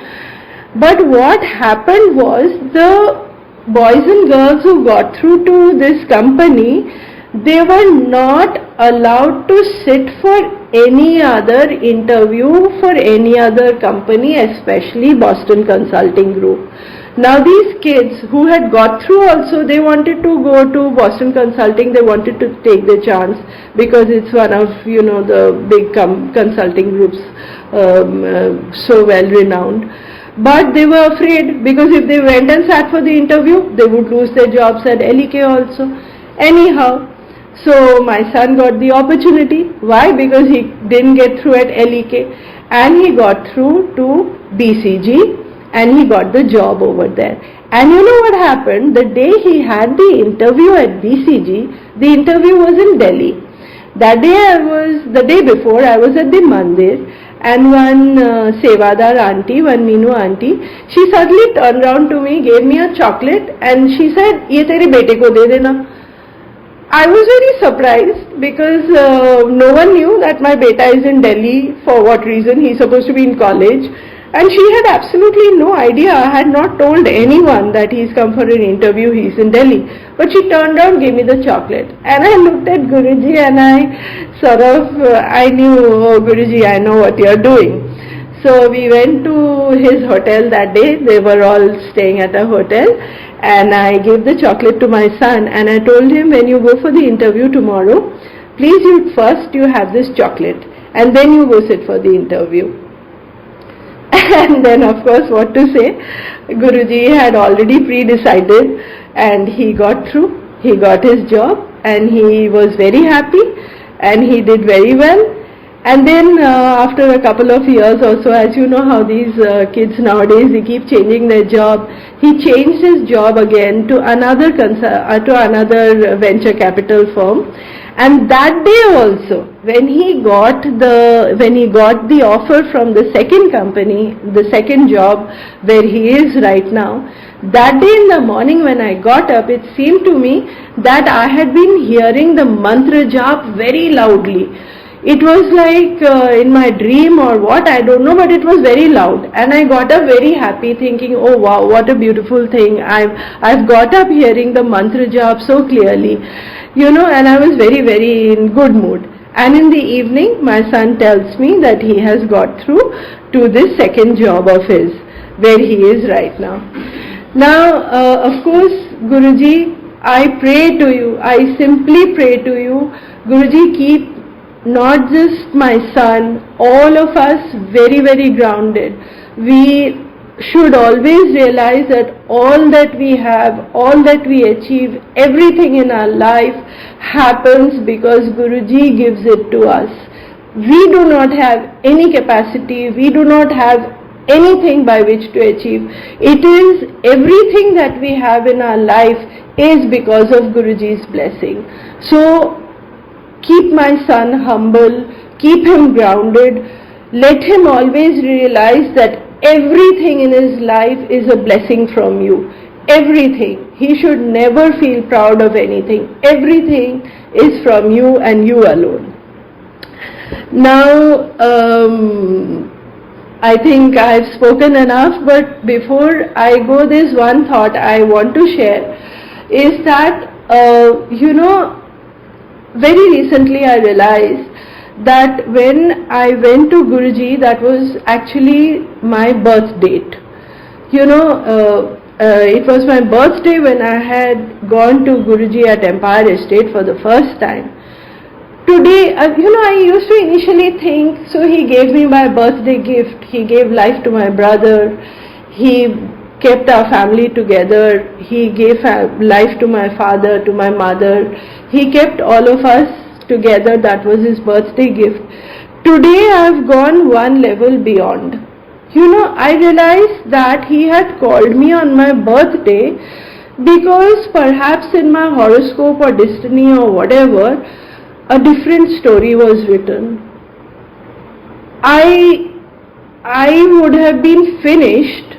But what happened was the boys and girls who got through to this company, they were not allowed to sit for any other interview for any other company, especially Boston Consulting Group. Now these kids who had got through also, they wanted to go to Boston Consulting, they wanted to take the chance because it's one of, the big consulting groups, so well renowned. But they were afraid because if they went and sat for the interview, they would lose their jobs at LEK also. Anyhow, so my son got the opportunity. Why? Because he didn't get through at LEK and he got through to BCG. And he got the job over there. And you know what happened? The day he had the interview at BCG, the interview was in Delhi. The day before, I was at the mandir, and one Sevadar auntie, one Meenu auntie, she suddenly turned around to me, gave me a chocolate, and she said, "Ye tere bete ko de dena." I was very surprised because no one knew that my beta is in Delhi. For what reason? He's supposed to be in college. And she had absolutely no idea. I had not told anyone that he's come for an interview, he's in Delhi. But she turned around, gave me the chocolate. And I looked at Guruji and I knew, oh Guruji, I know what you're doing. So we went to his hotel that day. They were all staying at a hotel. And I gave the chocolate to my son. And I told him, when you go for the interview tomorrow, please first you have this chocolate. And then you go sit for the interview. And then of course what to say, Guruji had already pre-decided and he got through, he got his job and he was very happy and he did very well. And then after a couple of years or so, as you know how these kids nowadays, they keep changing their job. He changed his job again to another venture capital firm. And that day also, when he got the offer from the second company, the second job where he is right now, that day in the morning when I got up, it seemed to me that I had been hearing the mantra jap very loudly. It was like in my dream or what, I don't know, but it was very loud. And I got up very happy thinking, oh wow, what a beautiful thing. I've got up hearing the mantra jap so clearly, and I was very, very in good mood. And in the evening, my son tells me that he has got through to this second job of his, where he is right now. Now, of course, Guruji, I pray to you, I simply pray to you, Guruji, keep not just my son, all of us very, very grounded. We should always realize that all that we have, all that we achieve, everything in our life happens because Guruji gives it to us. We do not have any capacity, we do not have anything by which to achieve. It is everything that we have in our life is because of Guruji's blessing. So keep my son humble, keep him grounded, let him always realize that everything in his life is a blessing from you. Everything. He should never feel proud of anything. Everything is from you and you alone. Now, I think I have spoken enough, but before I go, there's one thought I want to share, is that, very recently I realized that when I went to Guruji, that was actually my birth date. It was my birthday when I had gone to Guruji at Empire Estate for the first time. Today, I used to initially think, so he gave me my birthday gift, he gave life to my brother, he kept our family together, he gave life to my father, to my mother, he kept all of us together, that was his birthday gift. Today I have gone one level beyond. I realized that he had called me on my birthday because perhaps in my horoscope or destiny or whatever, a different story was written. I would have been finished,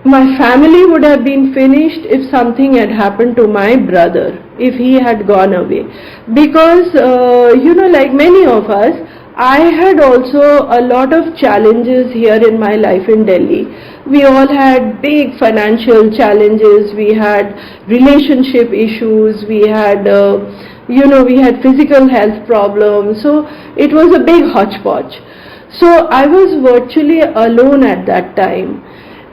my family would have been finished if something had happened to my brother, if he had gone away. Because, like many of us, I had also a lot of challenges here in my life in Delhi. We all had big financial challenges, we had relationship issues, we had we had physical health problems, so it was a big hodgepodge. So I was virtually alone at that time,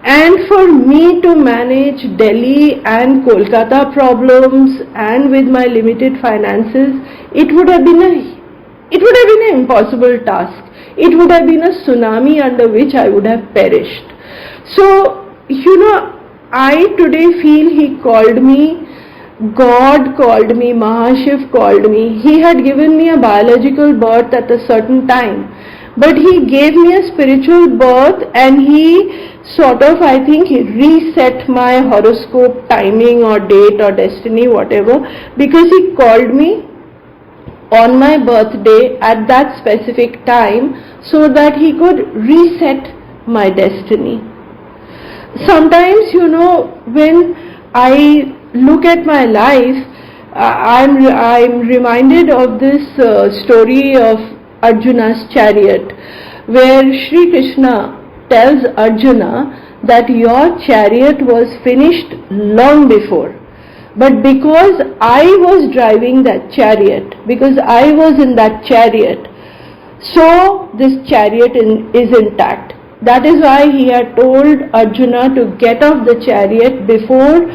and for me to manage Delhi and Kolkata problems and with my limited finances, it would have been an impossible task. It would have been a tsunami under which I would have perished. So, I today feel he called me, God called me, MAHASHIV called me. He had given me a biological birth at a certain time, but he gave me a spiritual birth, and he sort of, I think, he reset my horoscope timing or date or destiny, whatever, because he called me on my birthday at that specific time so that he could reset my destiny. Sometimes, when I look at my life, I'm reminded of this story of Arjuna's chariot, where Sri Krishna tells Arjuna that your chariot was finished long before, but because I was driving that chariot, because I was in that chariot, so this chariot is intact. That is why he had told Arjuna to get off the chariot before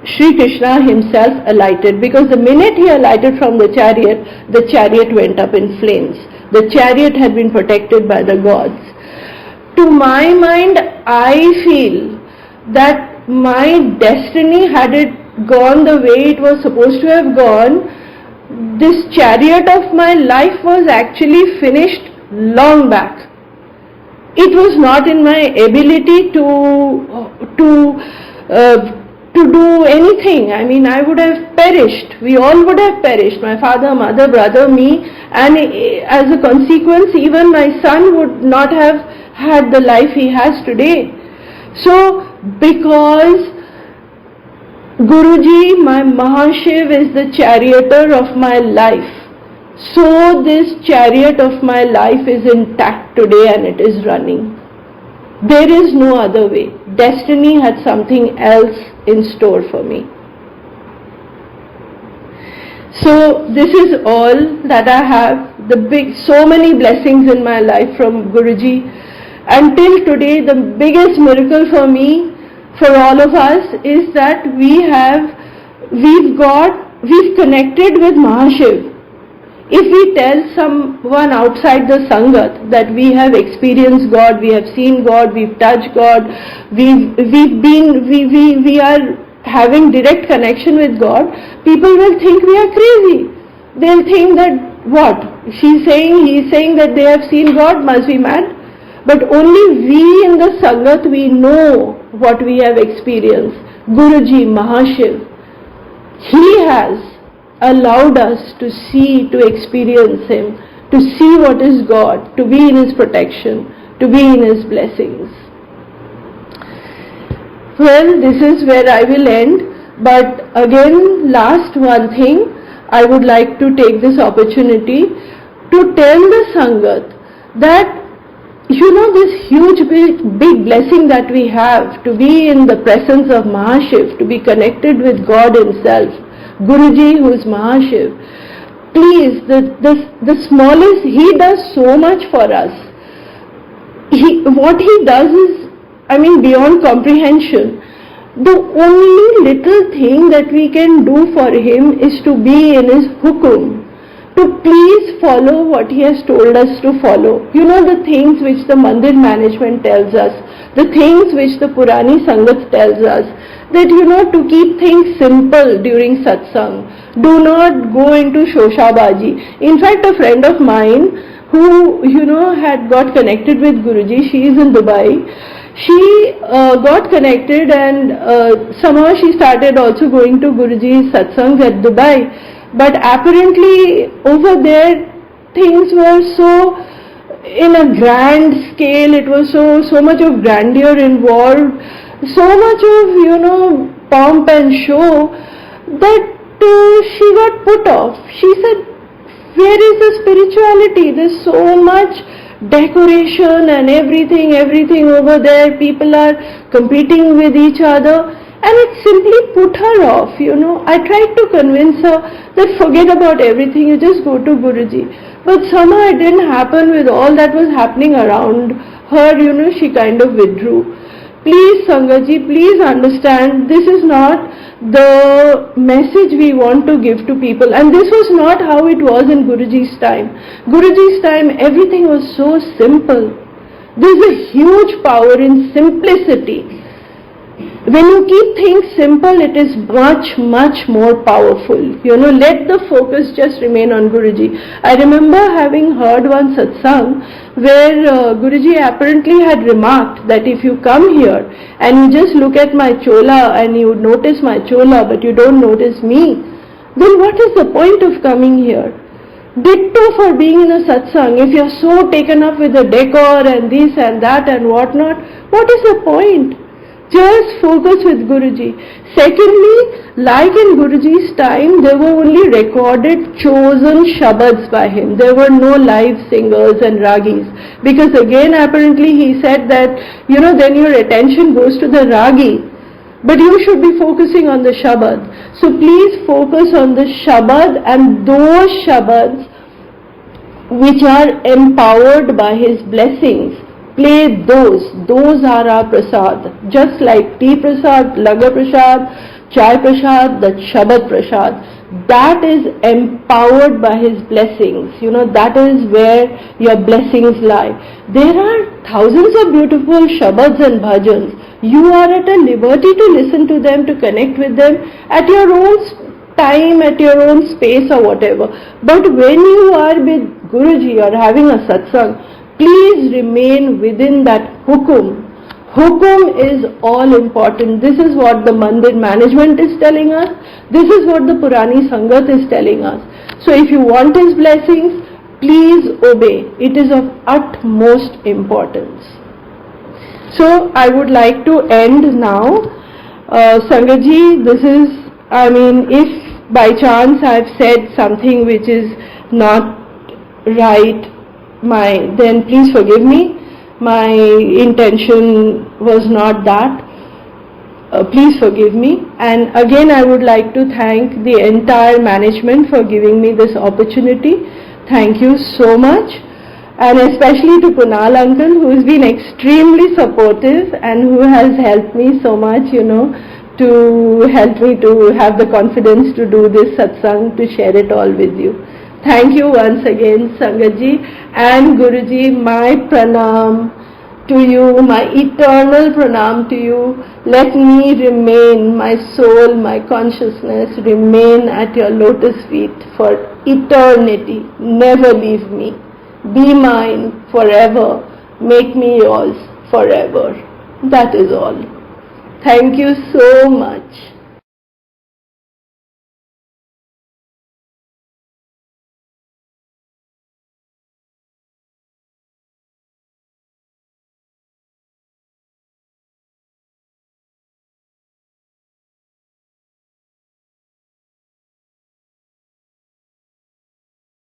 Sri Krishna himself alighted, because the minute he alighted from the chariot went up in flames. The chariot had been protected by the gods. To my mind, I feel that my destiny, had it gone the way it was supposed to have gone, this chariot of my life was actually finished long back. It was not in my ability to do anything. I mean, I would have perished. We all would have perished. My father, mother, brother, me, and as a consequence, even my son would not have had the life he has today. So, because Guruji, my MAHASHIV, is the charioteer of my life, so this chariot of my life is intact today and it is running. There is no other way. Destiny had something else in store for me. So this is all that I have. So many blessings in my life from Guruji. Until today, the biggest miracle for me, for all of us, is that we've connected with MAHASHIV. If we tell someone outside the Sangat that we have experienced God, we have seen God, we've touched God, we are having direct connection with God, people will think we are crazy. They'll think that, what? He's saying that they have seen God, must be mad. But only we in the Sangat, we know what we have experienced. Guruji, MAHASHIV, he has allowed us to see, to experience Him, to see what is God, to be in His protection, to be in His blessings. Well, this is where I will end, but again, last one thing, I would like to take this opportunity to tell the Sangat that, this huge big blessing that we have, to be in the presence of MAHASHIV, to be connected with God Himself, Guruji, who is MAHASHIV, please, the smallest, he does so much for us. What he does is, beyond comprehension. The only little thing that we can do for him is to be in his hukum, to please follow what he has told us to follow. The things which the mandir management tells us, the things which the Purani Sangat tells us, that to keep things simple during satsang. Do not go into shoshabaji. In fact, a friend of mine who had got connected with Guruji, she is in Dubai. She got connected and somehow she started also going to Guruji Satsang at Dubai. But apparently over there things were so in a grand scale, it was so much of grandeur involved, so much of pomp and show, that she got put off. She said, where is the spirituality? There's so much decoration and everything over there. People are competing with each other, and it simply put her off. I tried to convince her that forget about everything, you just go to Guruji. But somehow it didn't happen. With all that was happening around her, she kind of withdrew. Please Sangatji, please understand, this is not the message we want to give to people, and this was not how it was in Guruji's time. Guruji's time everything was so simple. There's a huge power in simplicity. When you keep things simple, it is much more powerful. Let the focus just remain on Guruji. I remember having heard one satsang where Guruji apparently had remarked that if you come here and you just look at my chola and you notice my chola but you don't notice me, then what is the point of coming here? Ditto for being in a satsang. If you're so taken up with the decor and this and that and whatnot, what is the point? Just focus with Guruji. Secondly, like in Guruji's time, there were only recorded, chosen Shabads by him. There were no live singers and ragis. Because again, apparently he said that, then your attention goes to the ragi. But you should be focusing on the Shabad. So please focus on the Shabad and those Shabads which are empowered by his blessings. Play those are our prasad. Just like tea prasad, laga prasad, chai prasad, the Shabad prasad, that is empowered by his blessings. That is where your blessings lie. There are thousands of beautiful Shabads and Bhajans. You are at a liberty to listen to them, to connect with them at your own time, at your own space or whatever. But when you are with Guruji or having a satsang, please remain within that hukum. Hukum is all important. This is what the mandir management is telling us. This is what the Purani Sangat is telling us. So if you want his blessings, please obey. It is of utmost importance. So I would like to end now. Sangatji, this is, if by chance I have said something which is not right, then please forgive me. My intention was not that. Please forgive me. And again I would like to thank the entire management for giving me this opportunity. Thank you so much. And especially to Kunal uncle, who has been extremely supportive and who has helped me so much, to help me to have the confidence to do this satsang, to share it all with you. Thank you once again, Sangatji and Guruji. My pranam to you, my eternal pranam to you. Let me remain, my soul, my consciousness, remain at your lotus feet for eternity. Never leave me. Be mine forever. Make me yours forever. That is all. Thank you so much.